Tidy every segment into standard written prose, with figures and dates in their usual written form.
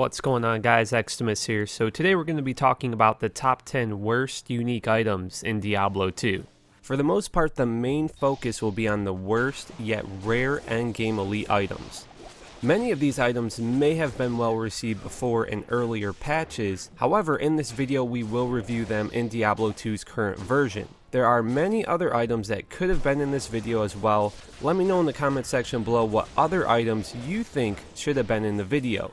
What's going on, guys? Xtimus here. So today we're going to be talking about the top 10 worst unique items in Diablo 2. For the most part, the main focus will be on the worst yet rare endgame elite items. Many of these items may have been well received before in earlier patches, however in this video we will review them in Diablo 2's current version. There are many other items that could have been in this video as well. Let me know in the comment section below what other items you think should have been in the video.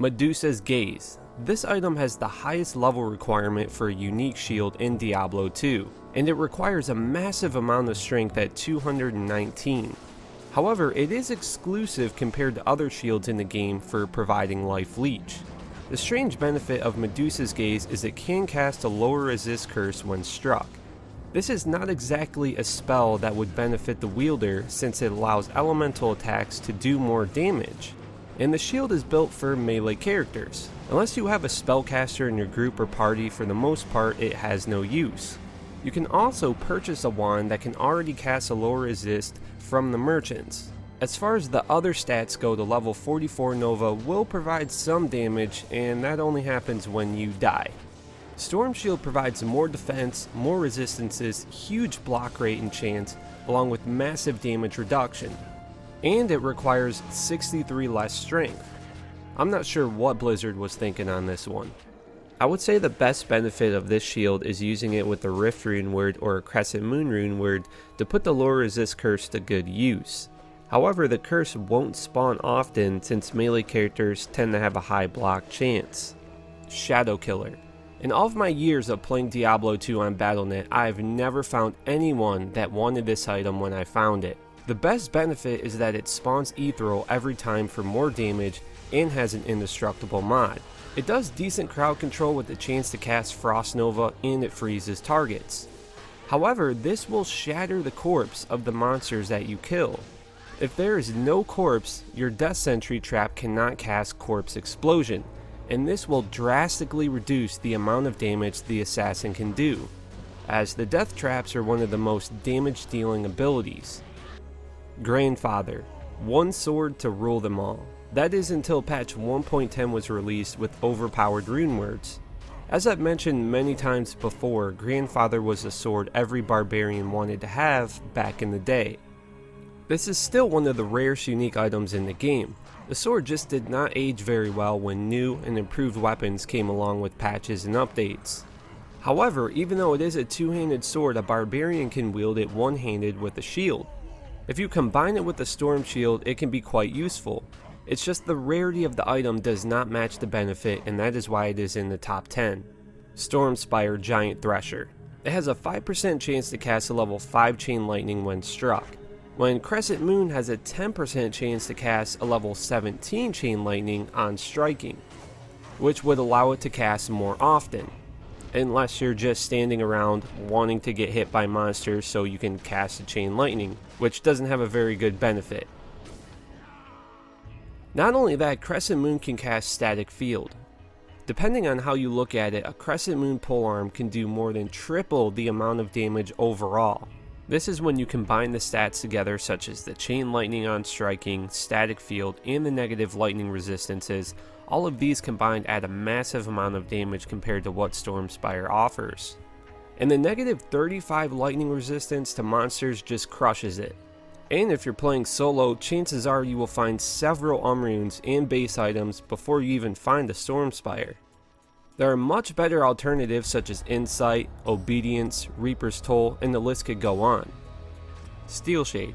Medusas Gaze. This item has the highest level requirement for a unique shield in Diablo 2, and it requires a massive amount of strength at 219. However, it is exclusive compared to other shields in the game for providing life leech. The strange benefit of Medusas Gaze is it can cast a lower resist curse when struck. This is not exactly a spell that would benefit the wielder since it allows elemental attacks to do more damage. And the shield is built for melee characters. Unless you have a spellcaster in your group or party, for the most part it has no use. You can also purchase a wand that can already cast a lower resist from the merchants. As far as the other stats go, the level 44 Nova will provide some damage, and that only happens when you die. Storm Shield provides more defense, more resistances, huge block rate and chance, along with massive damage reduction. And it requires 63 less strength. I'm not sure what Blizzard was thinking on this one. I would say the best benefit of this shield is using it with the Rift Rune Word or a Crescent Moon Rune Word to put the lower resist curse to good use. However, the curse won't spawn often since melee characters tend to have a high block chance. Shadow Killer. In all of my years of playing Diablo 2 on Battle.net, I have never found anyone that wanted this item when I found it. The best benefit is that it spawns Ethereal every time for more damage and has an indestructible mod. It does decent crowd control with the chance to cast Frost Nova, and it freezes targets. However, this will shatter the corpse of the monsters that you kill. If there is no corpse, your Death Sentry trap cannot cast Corpse Explosion, and this will drastically reduce the amount of damage the assassin can do, as the death traps are one of the most damage dealing abilities. Granfather, one sword to rule them all. That is until patch 1.10 was released with overpowered rune words. As I've mentioned many times before, Granfather was a sword every barbarian wanted to have back in the day. This is still one of the rarest unique items in the game. The sword just did not age very well when new and improved weapons came along with patches and updates. However, even though it is a two-handed sword, a barbarian can wield it one-handed with a shield. If you combine it with the Storm Shield, it can be quite useful. It's just the rarity of the item does not match the benefit, and that is why it is in the top 10. Stormspire Giant Thresher. It has a 5% chance to cast a level 5 Chain Lightning when struck, when Crescent Moon has a 10% chance to cast a level 17 Chain Lightning on striking, which would allow it to cast more often, unless you're just standing around wanting to get hit by monsters so you can cast a Chain Lightning, which doesn't have a very good benefit. Not only that, Crescent Moon can cast Static Field. Depending on how you look at it, a Crescent Moon polearm can do more than triple the amount of damage overall. This is when you combine the stats together, such as the Chain Lightning on striking, Static Field, and the negative lightning resistances. All of these combined add a massive amount of damage compared to what Stormspire offers. And the negative 35 lightning resistance to monsters just crushes it. And if you're playing solo, chances are you will find several runes and base items before you even find a Stormspire. There are much better alternatives such as Insight, Obedience, Reaper's Toll, and the list could go on. Steel Shade.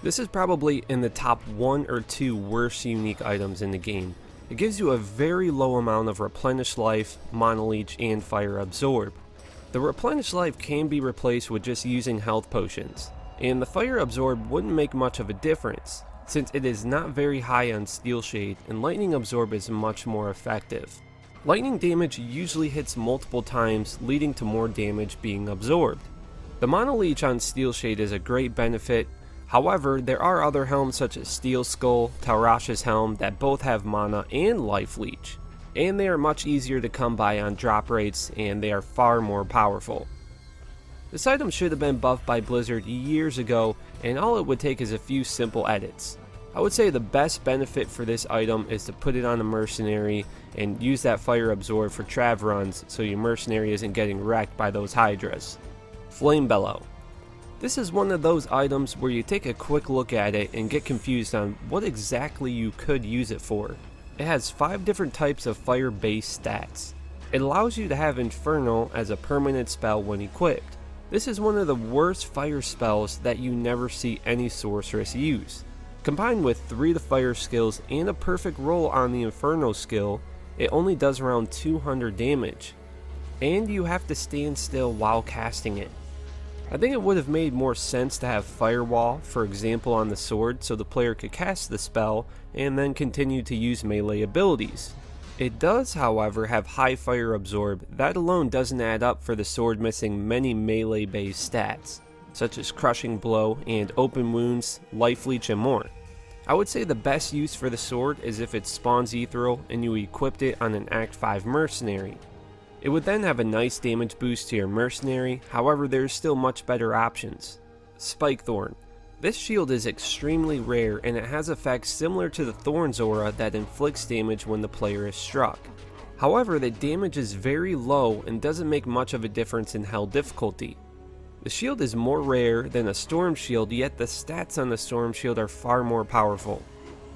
This is probably in the top 1 or 2 worst unique items in the game. It gives you a very low amount of Replenish Life, Mana Leech, and Fire Absorb. The Replenish Life can be replaced with just using health potions, and the Fire Absorb wouldn't make much of a difference, since it is not very high on Steel Shade and Lightning Absorb is much more effective. Lightning damage usually hits multiple times, leading to more damage being absorbed. The Mana Leech on Steel Shade is a great benefit. However, there are other helms such as Steel Skull, Taurash's Helm that both have mana and life leech, and they are much easier to come by on drop rates, and they are far more powerful. This item should have been buffed by Blizzard years ago, and all it would take is a few simple edits. I would say the best benefit for this item is to put it on a mercenary and use that fire absorb for trav runs so your mercenary isn't getting wrecked by those hydras. Flame Bellow. This is one of those items where you take a quick look at it and get confused on what exactly you could use it for. It has 5 different types of fire based stats. It allows you to have Infernal as a permanent spell when equipped. This is one of the worst fire spells that you never see any sorceress use. Combined with 3 of the fire skills and a perfect roll on the Inferno skill, it only does around 200 damage. And you have to stand still while casting it. I think it would have made more sense to have Firewall, for example on the sword, so the player could cast the spell and then continue to use melee abilities. It does, however, have high fire absorb. That alone doesn't add up for the sword missing many melee based stats, such as Crushing Blow and Open Wounds, Life Leech, and more. I would say the best use for the sword is if it spawns Ethereal and you equipped it on an Act 5 mercenary. It would then have a nice damage boost to your mercenary, however there's still much better options. Spike Thorn. This shield is extremely rare and it has effects similar to the Thorn's aura that inflicts damage when the player is struck. However, the damage is very low and doesn't make much of a difference in hell difficulty. The shield is more rare than a Storm Shield, yet the stats on the Storm Shield are far more powerful.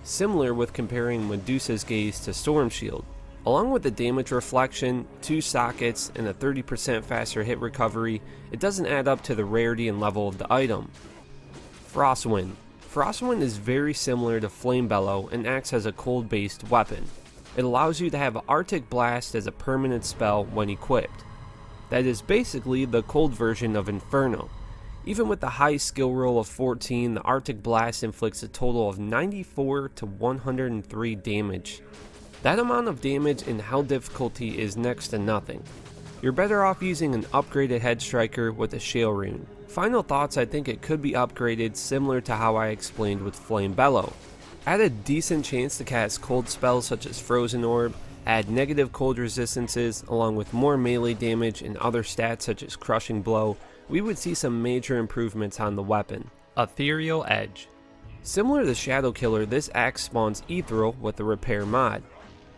Similar with comparing Medusa's Gaze to Storm Shield. Along with the damage reflection, 2 sockets, and a 30% faster hit recovery, it doesn't add up to the rarity and level of the item. Frostwind. Frostwind is very similar to Flame Bellow and acts as a cold based weapon. It allows you to have Arctic Blast as a permanent spell when equipped. That is basically the cold version of Inferno. Even with the high skill roll of 14, the Arctic Blast inflicts a total of 94 to 103 damage. That amount of damage in hell difficulty is next to nothing. You're better off using an upgraded head striker with a Shale Rune. Final thoughts, I think it could be upgraded similar to how I explained with Flame Bellow. Add a decent chance to cast cold spells such as Frozen Orb, add negative cold resistances along with more melee damage and other stats such as Crushing Blow, we would see some major improvements on the weapon. Ethereal Edge. Similar to Shadow Killer, this axe spawns Ethereal with the repair mod.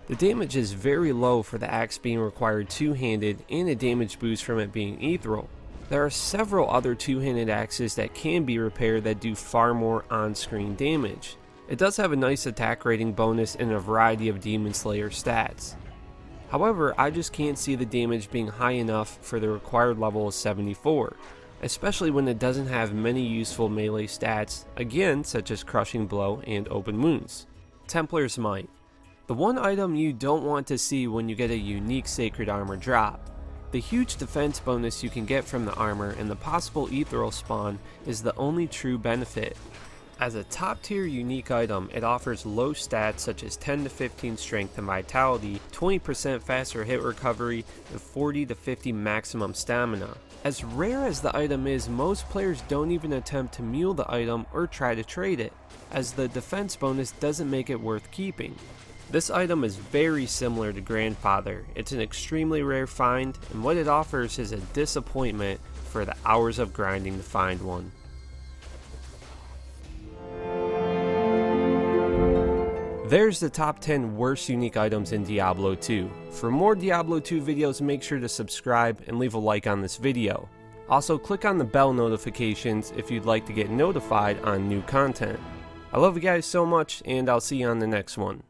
The damage is very low for the axe being required two-handed and a damage boost from it being Ethereal. There are several other two-handed axes that can be repaired that do far more on-screen damage. It does have a nice attack rating bonus and a variety of Demon Slayer stats. However, I just can't see the damage being high enough for the required level of 74, especially when it doesn't have many useful melee stats, again such as Crushing Blow and Open Wounds. Templar's Might. The one item you don't want to see when you get a unique Sacred Armor drop. The huge defense bonus you can get from the armor and the possible Ethereal spawn is the only true benefit. As a top tier unique item, it offers low stats such as 10 to 15 strength and vitality, 20% faster hit recovery, and 40 to 50 maximum stamina. As rare as the item is, most players don't even attempt to mule the item or try to trade it, as the defense bonus doesn't make it worth keeping. This item is very similar to Granfather. It's an extremely rare find, and what it offers is a disappointment for the hours of grinding to find one. There's the top 10 worst unique items in Diablo 2. For more Diablo 2 videos, make sure to subscribe and leave a like on this video. Also, click on the bell notifications if you'd like to get notified on new content. I love you guys so much, and I'll see you on the next one.